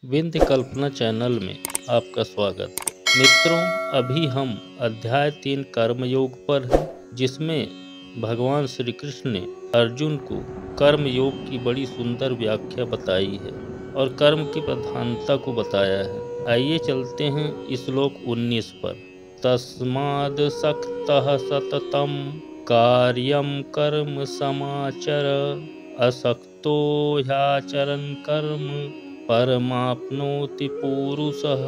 विंध्य कल्पना channel में आपका स्वागत। मित्रों, अभी हम अध्याय 3 कर्मयोग पर हैं, जिसमें भगवान श्री कृष्ण ने अर्जुन को कर्मयोग की बड़ी सुंदर व्याख्या बताई है और कर्म की प्रधानता को बताया है। आइए चलते हैं श्लोक 19 पर। तस्माद् सक्तः सततं कार्यं कर्म समाचर, असक्तो ह्याचरन् कर्म परमाप्नोति पुरुषः।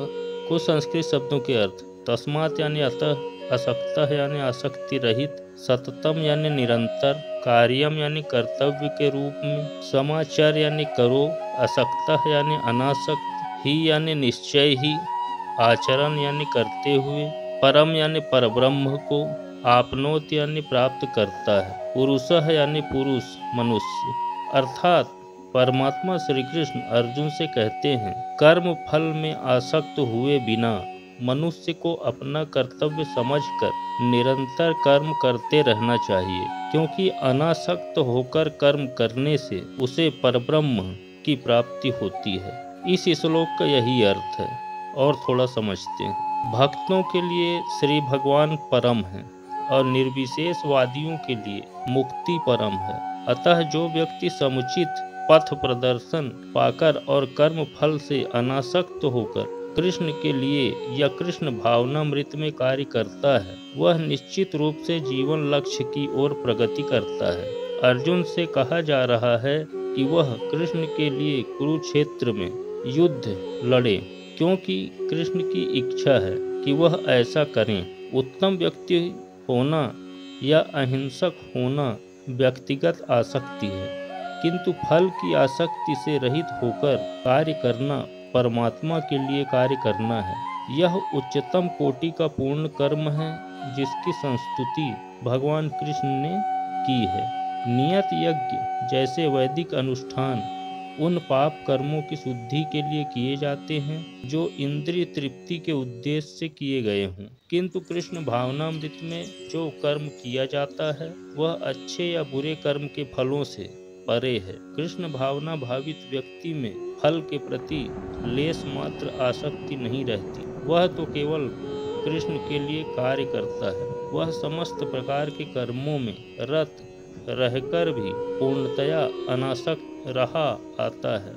कुछ संस्कृत शब्दों के अर्थ। तस्मात् यानी अतः, असक्तः यानी आसक्ति रहित, सततम यानी निरंतर, कार्यम यानी कर्तव्य के रूप में, समाचार यानी करो, असक्तः यानी अनासक्त, ही यानी निश्चय ही, आचरण यानी करते हुए, परम यानी परब्रह्म को, आपनोत यानी प्राप्त करता है, पुरुषः यानी पुरुष मनुष्य। अर्थात परमात्मा श्री कृष्ण अर्जुन से कहते हैं, कर्म फल में आसक्त हुए बिना मनुष्य को अपना कर्तव्य समझकर निरंतर कर्म करते रहना चाहिए, क्योंकि अनासक्त होकर कर्म करने से उसे परब्रह्म की प्राप्ति होती है। इस श्लोक का यही अर्थ है। और थोड़ा समझते हैं। भक्तों के लिए श्री भगवान परम है और निर्विशेषवादियों के लिए मुक्ति परम है। अतः जो व्यक्ति समुचित पथ प्रदर्शन पाकर और कर्म फल से अनासक्त होकर कृष्ण के लिए या कृष्ण भावनामृत में कार्य करता है, वह निश्चित रूप से जीवन लक्ष्य की ओर प्रगति करता है। अर्जुन से कहा जा रहा है कि वह कृष्ण के लिए कुरुक्षेत्र में युद्ध लड़े, क्योंकि कृष्ण की इच्छा है कि वह ऐसा करें। उत्तम व्यक्ति होना या अहिंसक होना व्यक्तिगत आसक्ति है, किंतु फल की आसक्ति से रहित होकर कार्य करना परमात्मा के लिए कार्य करना है। यह उच्चतम कोटि का पूर्ण कर्म है, जिसकी संस्तुति भगवान कृष्ण ने की है। नियत यज्ञ जैसे वैदिक अनुष्ठान उन पाप कर्मों की शुद्धि के लिए किए जाते हैं जो इंद्रिय तृप्ति के उद्देश्य से किए गए हों, किंतु कृष्ण भावनामृत में जो कर्म किया जाता है वह अच्छे या बुरे कर्म के फलों से परे है। कृष्ण भावना भावित व्यक्ति में फल के प्रति लेस मात्र आसक्ति नहीं रहती। वह तो केवल कृष्ण के लिए कार्य करता है। वह समस्त प्रकार के कर्मों में रत रहकर भी पूर्णतया अनासक्त रहा आता है।